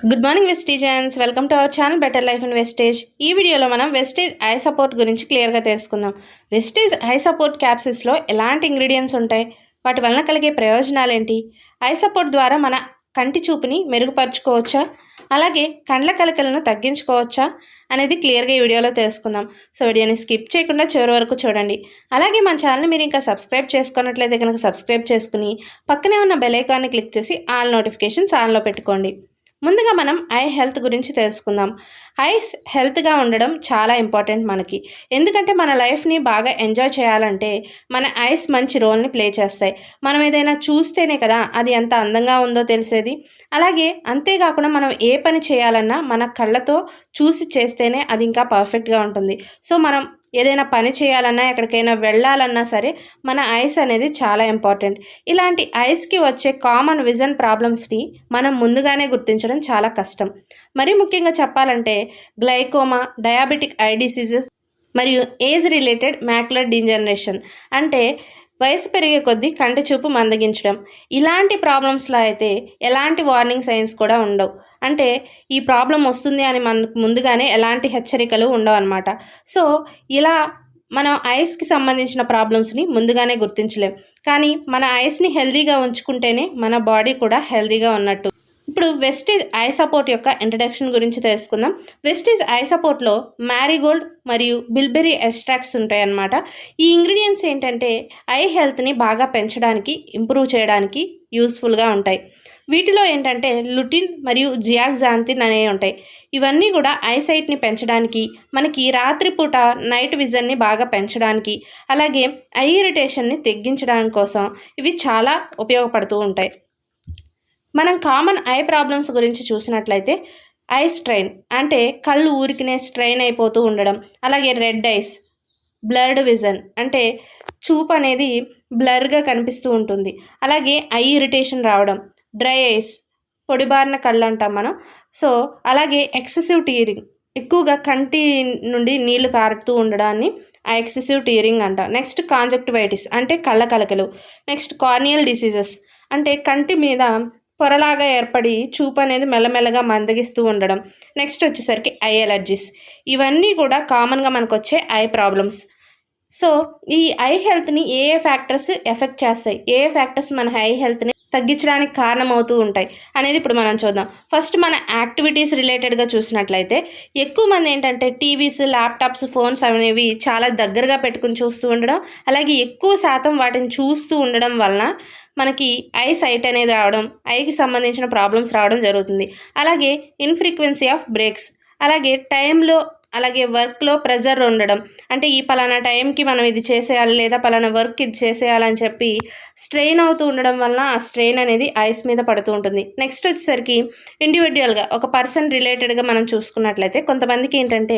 Good morning వెస్టీజియన్స్, welcome to our channel better life in wastage. ఈ వీడియోలో మనం wastage I support గురించి క్లియర్గా తెలుసుకుందాం. వెస్టేజ్ ఐ సపోర్ట్ క్యాప్సిల్స్లో ఎలాంటి ఇంగ్రీడియంట్స్ ఉంటాయి, వాటి వలన కలిగే ప్రయోజనాలు ఏంటి, ఐ సపోర్ట్ ద్వారా మన కంటి చూపుని మెరుగుపరుచుకోవచ్చా, అలాగే కండ్ల కలకలను తగ్గించుకోవచ్చా అనేది క్లియర్గా ఈ వీడియోలో తెలుసుకుందాం. సో వీడియోని స్కిప్ చేయకుండా చివరి వరకు చూడండి. అలాగే మన ఛానల్ని మీరు ఇంకా సబ్స్క్రైబ్ చేసుకున్నట్లయితే కనుక సబ్స్క్రైబ్ చేసుకుని పక్కనే ఉన్న బెల్ ఐకాన్ని క్లిక్ చేసి ఆల్ నోటిఫికేషన్స్ ఆన్లో పెట్టుకోండి. ముందుగా మనం ఐ హెల్త్ గురించి తెలుసుకుందాం. ఐస్ హెల్త్గా ఉండడం చాలా ఇంపార్టెంట్ మనకి. ఎందుకంటే మన లైఫ్ని బాగా ఎంజాయ్ చేయాలంటే మన ఐస్ మంచి రోల్ని ప్లే చేస్తాయి. మనం ఏదైనా చూస్తేనే కదా అది ఎంత అందంగా ఉందో తెలిసేది. అలాగే అంతేకాకుండా మనం ఏ పని చేయాలన్నా మన కళ్ళతో చూసి చేస్తేనే అది ఇంకా పర్ఫెక్ట్గా ఉంటుంది. సో మనం ఏదైనా పని చేయాలన్నా ఎక్కడికైనా వెళ్ళాలన్నా సరే మన ఐస్ అనేది చాలా ఇంపార్టెంట్. ఇలాంటి ఐస్కి వచ్చే కామన్ విజన్ ప్రాబ్లమ్స్ని మనం ముందుగానే గుర్తించడం చాలా కష్టం. మరీ ముఖ్యంగా చెప్పాలంటే గ్లైకోమా, డయాబెటిక్ ఐ డిసీజెస్ మరియు ఏజ్ రిలేటెడ్ మ్యాక్యులర్ డిజనరేషన్, అంటే వయసు పెరిగే కొద్దీ కంటి చూపు మందగించడం, ఇలాంటి ప్రాబ్లమ్స్లో అయితే ఎలాంటి వార్నింగ్ సైన్స్ కూడా ఉండవు. అంటే ఈ ప్రాబ్లం వస్తుంది అని మనకు ముందుగానే ఎలాంటి హెచ్చరికలు ఉండవు అన్నమాట. సో ఇలా మనం ఐస్కి సంబంధించిన ప్రాబ్లమ్స్ని ముందుగానే గుర్తించలేం. కానీ మన ఐస్ని హెల్తీగా ఉంచుకుంటేనే మన బాడీ కూడా హెల్తీగా ఉన్నట్టు. ఇప్పుడు వెస్టీజ్ ఐ సపోర్ట్ యొక్క ఇంట్రడక్షన్ గురించి తెలుసుకుందాం. వెస్టీజ్ ఐ సపోర్ట్లో మ్యారీగోల్డ్ మరియు బిల్బెరీ ఎక్స్ట్రాక్ట్స్ ఉంటాయన్నమాట. ఈ ఇంగ్రీడియంట్స్ ఏంటంటే ఐ హెల్త్ని బాగా పెంచడానికి, ఇంప్రూవ్ చేయడానికి యూస్ఫుల్గా ఉంటాయి. వీటిలో ఏంటంటే లుటిన్ మరియు జియాక్సాంతిన్ అనేవి ఉంటాయి. ఇవన్నీ కూడా ఐసైట్ని పెంచడానికి, మనకి రాత్రిపూట నైట్ విజన్ని బాగా పెంచడానికి, అలాగే ఐ ఇరిటేషన్ని తగ్గించడానికి కోసం ఇవి చాలా ఉపయోగపడుతూ ఉంటాయి. మనం కామన్ ఐ ప్రాబ్లమ్స్ గురించి చూసినట్లయితే ఐ స్ట్రెయిన్, అంటే కళ్ళు ఊరికినే స్ట్రెయిన్ అయిపోతూ ఉండడం, అలాగే రెడ్ ఐస్, బ్లర్డ్ విజన్, అంటే చూపు అనేది బ్లర్గా కనిపిస్తూ ఉంటుంది, అలాగే ఐ ఇరిటేషన్ రావడం, డ్రై ఐస్, పొడిబారిన కళ్ళు అంటాం మనం. సో అలాగే ఎక్సెసివ్ టీరింగ్, ఎక్కువగా కంటి నుండి నీళ్లు కారుతూ ఉండడాన్ని ఆ ఎక్సెసివ్ టీరింగ్ అంటాం. నెక్స్ట్ కాంజక్టివైటిస్, అంటే కళ్ళ కలకలు. నెక్స్ట్ కార్నియల్ డిసీజెస్, అంటే కంటి మీద పొరలాగా ఏర్పడి చూపు అనేది మెల్లమెల్లగా మందగిస్తూ ఉండడం. నెక్స్ట్ వచ్చేసరికి ఐ ఎలర్జీస్. ఇవన్నీ కూడా కామన్గా మనకు వచ్చే ఐ ప్రాబ్లమ్స్. సో ఈ ఐ హెల్త్ని ఏ ఫ్యాక్టర్స్ ఎఫెక్ట్ చేస్తాయి, ఏ ఫ్యాక్టర్స్ మన ఐ హెల్త్ని తగ్గించడానికి కారణమవుతూ ఉంటాయి అనేది ఇప్పుడు మనం చూద్దాం. ఫస్ట్ మన యాక్టివిటీస్ రిలేటెడ్గా చూసినట్లయితే ఎక్కువ మంది ఏంటంటే టీవీస్, ల్యాప్టాప్స్, ఫోన్స్ అనేవి చాలా దగ్గరగా పెట్టుకుని చూస్తూ ఉండడం, అలాగే ఎక్కువ శాతం వాటిని చూస్తూ ఉండడం వలన మనకి ఐ సైట్ అనేది రావడం, ఐకి సంబంధించిన ప్రాబ్లమ్స్ రావడం జరుగుతుంది. అలాగే ఇన్ఫ్రీక్వెన్సీ ఆఫ్ బ్రేక్స్, అలాగే టైంలో అలాగే వర్క్లో ప్రెజర్ ఉండడం, అంటే ఈ పలానా టైంకి మనం ఇది చేసేయాలి లేదా పలానా వర్క్ ఇది చేసేయాలని చెప్పి స్ట్రెయిన్ అవుతూ ఉండడం వలన ఆ స్ట్రెయిన్ అనేది ఐస్ మీద పడుతూ ఉంటుంది. నెక్స్ట్ వచ్చేసరికి ఇండివిజువల్గా ఒక పర్సన్ రిలేటెడ్గా మనం చూసుకున్నట్లయితే కొంతమందికి ఏంటంటే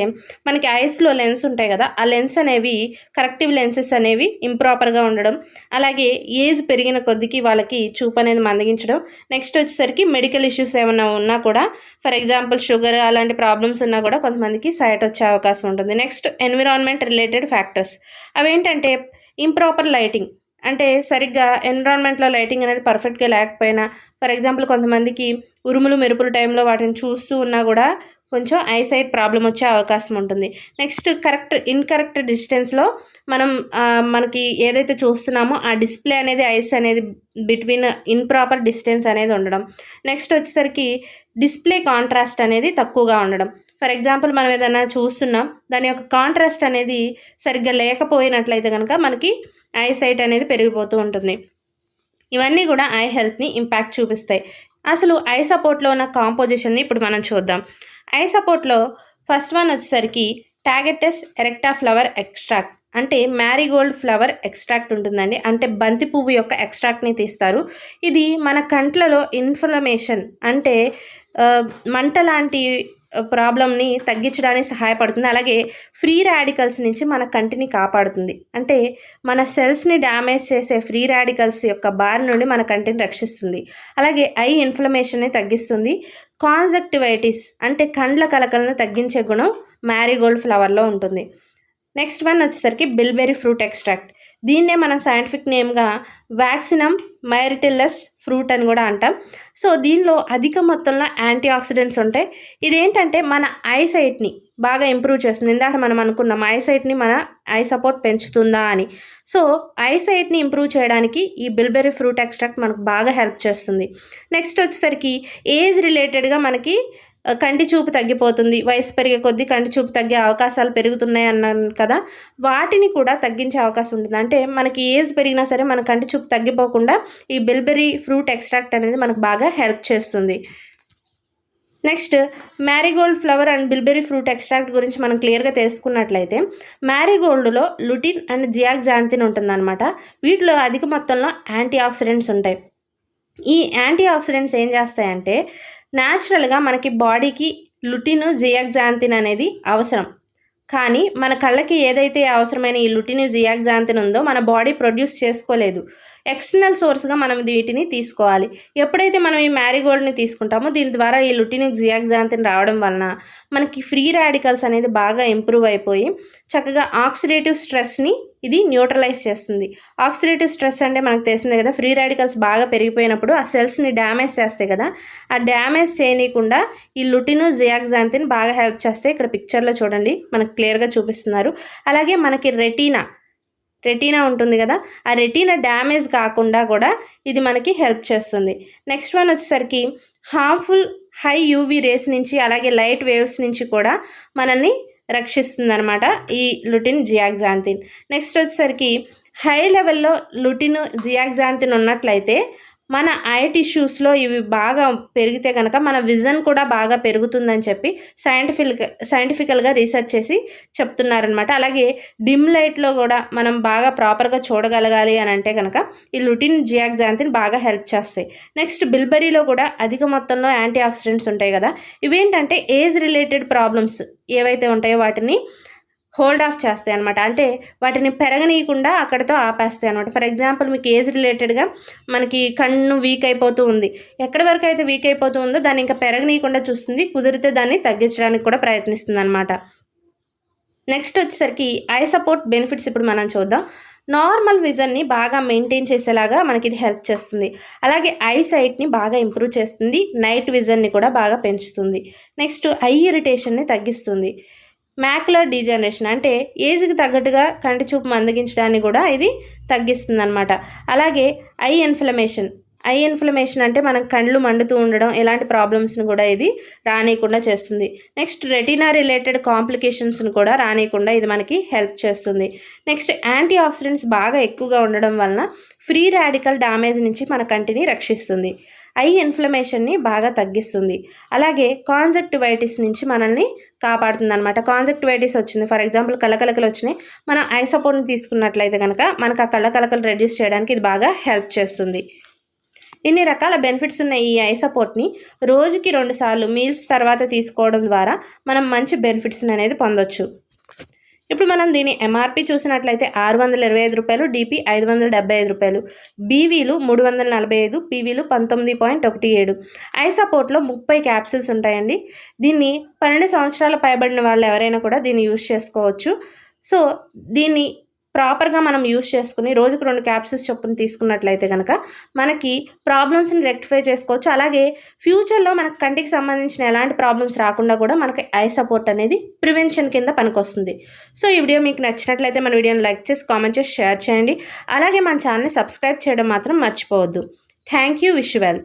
మనకి ఐస్లో లెన్స్ ఉంటాయి కదా, ఆ లెన్స్ అనేవి కరెక్టివ్ లెన్సెస్ అనేవి ఇంప్రాపర్గా ఉండడం, అలాగే ఏజ్ పెరిగిన కొద్దికి వాళ్ళకి చూపు అనేది మందగించడం. నెక్స్ట్ వచ్చేసరికి మెడికల్ ఇష్యూస్ ఏమైనా ఉన్నా కూడా, ఫర్ ఎగ్జాంపుల్ షుగర్ అలాంటి ప్రాబ్లమ్స్ ఉన్నా కూడా కొంతమందికి సైట్ వచ్చే అవకాశం ఉంటుంది. నెక్స్ట్ ఎన్విరాన్మెంట్ రిలేటెడ్ ఫ్యాక్టర్స్, అవేంటంటే ఇంప్రాపర్ లైటింగ్, అంటే సరిగ్గా ఎన్విరాన్మెంట్లో లైటింగ్ అనేది పర్ఫెక్ట్గా లేకపోయినా, ఫర్ ఎగ్జాంపుల్ కొంతమందికి ఉరుములు మెరుపుల టైంలో వాటిని చూస్తూ ఉన్నా కూడా కొంచెం ఐసైట్ ప్రాబ్లం వచ్చే అవకాశం ఉంటుంది. నెక్స్ట్ ఇన్కరెక్ట్ డిస్టెన్స్లో మనం మనకి ఏదైతే చూస్తున్నామో ఆ డిస్ప్లే అనేది ఐస్ అనేది బిట్వీన్ ఇంప్రాపర్ డిస్టెన్స్ అనేది ఉండడం. నెక్స్ట్ వచ్చేసరికి డిస్ప్లే కాంట్రాస్ట్ అనేది తక్కువగా ఉండడం. ఫర్ ఎగ్జాంపుల్ మనం ఏదైనా చూస్తున్నాం, దాని యొక్క కాంట్రాస్ట్ అనేది సరిగ్గా లేకపోయినట్లయితే కనుక మనకి ఐ సైట్ అనేది పెరిగిపోతూ ఉంటుంది. ఇవన్నీ కూడా ఐ హెల్త్ని ఇంపాక్ట్ చూపిస్తాయి. అసలు ఐ సపోర్ట్లో ఉన్న కాంపోజిషన్ని ఇప్పుడు మనం చూద్దాం. ఐ సపోర్ట్లో ఫస్ట్ వన్ వచ్చేసరికి టాగెటస్ ఎరెక్టా ఫ్లవర్ ఎక్స్ట్రాక్ట్, అంటే మ్యారీగోల్డ్ ఫ్లవర్ ఎక్స్ట్రాక్ట్ ఉంటుందండి. అంటే బంతి పువ్వు యొక్క ఎక్స్ట్రాక్ట్ని తీస్తారు. ఇది మన కంట్లలో ఇన్ఫ్లమేషన్, అంటే మంట లాంటి ప్రాబ్లమ్ని తగ్గించడానికి సహాయపడుతుంది. అలాగే ఫ్రీ రాడికల్స్ నుంచి మన కంటిని కాపాడుతుంది. అంటే మన సెల్స్ని డ్యామేజ్ చేసే ఫ్రీ రాడికల్స్ యొక్క బారి నుండి మన కంటిని రక్షిస్తుంది. అలాగే ఐ ఇన్ఫ్లమేషన్ని తగ్గిస్తుంది. కాంజక్టివైటిస్, అంటే కండ్ల కలకలను తగ్గించే గుణం మ్యారీగోల్డ్ ఫ్లవర్లో ఉంటుంది. నెక్స్ట్ వన్ వచ్చేసరికి బిల్బెరీ ఫ్రూట్ ఎక్స్ట్రాక్ట్. దీన్నే మనం సైంటిఫిక్ నేమ్గా వ్యాక్సినమ్ మైరిటిల్లస్ ఫ్రూట్ అని కూడా అంటాం. సో దీనిలో అధిక మొత్తంలో యాంటీ ఆక్సిడెంట్స్ ఉంటాయి. ఇదేంటంటే మన ఐసైట్ని బాగా ఇంప్రూవ్ చేస్తుంది. ఇందాక మనం అనుకున్నాం ఐసైట్ని మన ఐ సపోర్ట్ పెంచుతుందా అని. సో ఐసైట్ని ఇంప్రూవ్ చేయడానికి ఈ బిల్బెర్రీ ఫ్రూట్ ఎక్స్ట్రాక్ట్ మనకు బాగా హెల్ప్ చేస్తుంది. నెక్స్ట్ వచ్చేసరికి ఏజ్ రిలేటెడ్గా మనకి కంటి చూపు తగ్గిపోతుంది. వయసు పెరిగే కొద్దీ కంటి చూపు తగ్గే అవకాశాలు పెరుగుతున్నాయి అన్నాను కదా, వాటిని కూడా తగ్గించే అవకాశం ఉంటుంది. అంటే మనకి ఏజ్ పెరిగినా సరే మన కంటి చూపు తగ్గిపోకుండా ఈ బిల్బెర్రీ ఫ్రూట్ ఎక్స్ట్రాక్ట్ అనేది మనకు బాగా హెల్ప్ చేస్తుంది. Next marigold flower and bilberry fruit extract గురించి మనం క్లియర్గా తెలుసుకున్నట్లయితే, మ్యారీగోల్డ్లో లుటిన్ అండ్ జియాక్సాంతిన్ ఉంటుందన్నమాట. వీటిలో అధిక మొత్తంలో యాంటీ ఆక్సిడెంట్స్ ఉంటాయి. ఈ యాంటీ ఆక్సిడెంట్స్ ఏం చేస్తాయంటే న్యాచురల్గా మనకి బాడీకి లుటిన్ జియాక్సాంతిన్ అనేది అవసరం. కానీ మన కళ్ళకి ఏదైతే అవసరమైన ఈ లుటిన్ జియాక్సాంతిన్ ఉందో మన బాడీ ప్రొడ్యూస్ చేసుకోలేదు. ఎక్స్టర్నల్ సోర్స్గా మనం వీటిని తీసుకోవాలి. ఎప్పుడైతే మనం ఈ మ్యారీగోల్డ్ని తీసుకుంటామో దీని ద్వారా ఈ లుటిన్ జియాక్సాంతిన్ రావడం వలన మనకి ఫ్రీ రాడికల్స్ అనేది బాగా ఇంప్రూవ్ అయిపోయి చక్కగా ఆక్సిడేటివ్ స్ట్రెస్ని ఇది న్యూట్రలైజ్ చేస్తుంది. ఆక్సిడేటివ్ స్ట్రెస్ అంటే మనకు తెలిసిందే కదా, ఫ్రీ రాడికల్స్ బాగా పెరిగిపోయినప్పుడు ఆ సెల్స్ని డ్యామేజ్ చేస్తాయి కదా, ఆ డ్యామేజ్ చేయనీయకుండా ఈ లుటిన్ జియాక్సాంతిన్ బాగా హెల్ప్ చేస్తాయి. ఇక్కడ పిక్చర్లో చూడండి మనకు క్లియర్గా చూపిస్తున్నారు. అలాగే మనకి రెటీనా ఉంటుంది కదా, ఆ రెటీనా డ్యామేజ్ కాకుండా కూడా ఇది మనకి హెల్ప్ చేస్తుంది. నెక్స్ట్ వన్ వచ్చేసరికి హార్మ్ఫుల్ హై యూవీ రేస్ నుంచి అలాగే లైట్ వేవ్స్ నుంచి కూడా మనల్ని రక్షిస్తుంది అనమాట ఈ లుటిన్ జియాక్సాంతిన్. నెక్స్ట్ వచ్చేసరికి హై లెవెల్లో లుటిన్ జియాక్సాంతిన్ ఉన్నట్లయితే మన ఐ టిష్యూస్లో ఇవి బాగా పెరిగితే కనుక మన విజన్ కూడా బాగా పెరుగుతుందని చెప్పి సైంటిఫికల్గా రీసెర్చ్ చేసి చెప్తున్నారనమాట. అలాగే డిమ్ లైట్లో కూడా మనం బాగా ప్రాపర్గా చూడగలగాలి అని అంటే కనుక ఈ లుటిన్ జియాక్సాంతిన్ బాగా హెల్ప్ చేస్తాయి. నెక్స్ట్ బిల్బెర్రీలో కూడా అధిక మొత్తంలో యాంటీ ఆక్సిడెంట్స్ ఉంటాయి కదా, ఇవేంటంటే ఏజ్ రిలేటెడ్ ప్రాబ్లమ్స్ ఏవైతే ఉంటాయో వాటిని హోల్డ్ ఆఫ్ చేస్తాయి అనమాట. అంటే వాటిని పెరగనీయకుండా అక్కడితో ఆపేస్తాయి అనమాట. ఫర్ ఎగ్జాంపుల్ మీకు ఏజ్ రిలేటెడ్గా మనకి కన్ను వీక్ అయిపోతూ ఉంది, ఎక్కడి వరకు అయితే వీక్ అయిపోతూ ఉందో దాన్ని ఇంకా పెరగనీయకుండా చూస్తుంది, కుదిరితే దాన్ని తగ్గించడానికి కూడా ప్రయత్నిస్తుంది అనమాట. నెక్స్ట్ వచ్చేసరికి ఐ సపోర్ట్ బెనిఫిట్స్ ఇప్పుడు మనం చూద్దాం. నార్మల్ విజన్ని బాగా మెయింటైన్ చేసేలాగా మనకి ఇది హెల్ప్ చేస్తుంది. అలాగే ఐ సైట్ని బాగా ఇంప్రూవ్ చేస్తుంది, నైట్ విజన్ని కూడా బాగా పెంచుతుంది. నెక్స్ట్ ఐ ఇరిటేషన్ని తగ్గిస్తుంది. మ్యాక్యులర్ డీజనరేషన్ అంటే ఏజ్కి తగ్గట్టుగా కంటి చూపు మందగించడాన్ని కూడా ఇది తగ్గిస్తుంది అనమాట. అలాగే ఐ ఇన్ఫ్లమేషన్ అంటే మనం కళ్ళు మండుతూ ఉండడం ఇలాంటి ప్రాబ్లమ్స్ని కూడా ఇది రానియకుండా చేస్తుంది. నెక్స్ట్ రెటీనా రిలేటెడ్ కాంప్లికేషన్స్ని కూడా రానియకుండా ఇది మనకి హెల్ప్ చేస్తుంది. నెక్స్ట్ యాంటీ ఆక్సిడెంట్స్ బాగా ఎక్కువగా ఉండడం వలన ఫ్రీ రాడికల్ డ్యామేజ్ నుంచి మన కంటిని రక్షిస్తుంది. ఐ ఇన్ఫ్లమేషన్ని బాగా తగ్గిస్తుంది. అలాగే కాంజక్టివైటిస్ నుంచి మనల్ని కాపాడుతుంది అనమాట. కాంజక్టివైటిస్ వచ్చింది, ఫర్ ఎగ్జాంపుల్ కళ్ళకలకలు వచ్చినాయి, మనం ఐ సపోర్ట్ని తీసుకున్నట్లయితే కనుక మనకు ఆ కళ్ళకలకలు రెడ్యూస్ చేయడానికి ఇది బాగా హెల్ప్ చేస్తుంది. ఇన్ని రకాల బెనిఫిట్స్ ఉన్న ఈ ఐ సపోర్ట్ని రోజుకి 2 సార్లు మీల్స్ తర్వాత తీసుకోవడం ద్వారా మనం మంచి బెనిఫిట్స్ని అనేది పొందొచ్చు. ఇప్పుడు మనం దీని ఎంఆర్పి చూసినట్లయితే 625 రూపాయలు, డిపి 575 రూపాయలు, బీవీలు 345, పీవీలు 19.17. ఐ సపోర్ట్లో 30 క్యాప్సిల్స్ ఉంటాయండి. దీన్ని 12 సంవత్సరాల పైబడిన వాళ్ళు ఎవరైనా కూడా దీన్ని యూజ్ చేసుకోవచ్చు. సో దీన్ని ప్రాపర్గా మనం యూజ్ చేసుకుని రోజుకు 2 క్యాప్సిల్స్ చొప్పున తీసుకున్నట్లయితే కనుక మనకి ప్రాబ్లమ్స్ని రెక్టిఫై చేసుకోవచ్చు. అలాగే ఫ్యూచర్లో మనకు కంటికి సంబంధించిన ఎలాంటి ప్రాబ్లమ్స్ రాకుండా కూడా మనకి ఐ సపోర్ట్ అనేది ప్రివెన్షన్ కింద పనికొస్తుంది. సో ఈ వీడియో మీకు నచ్చినట్లయితే మన వీడియోని లైక్ చేసి కామెంట్ చేసి షేర్ చేయండి. అలాగే మన ఛానల్ని సబ్స్క్రైబ్ చేయడం మాత్రం మర్చిపోవద్దు. Thank you. Wish you well.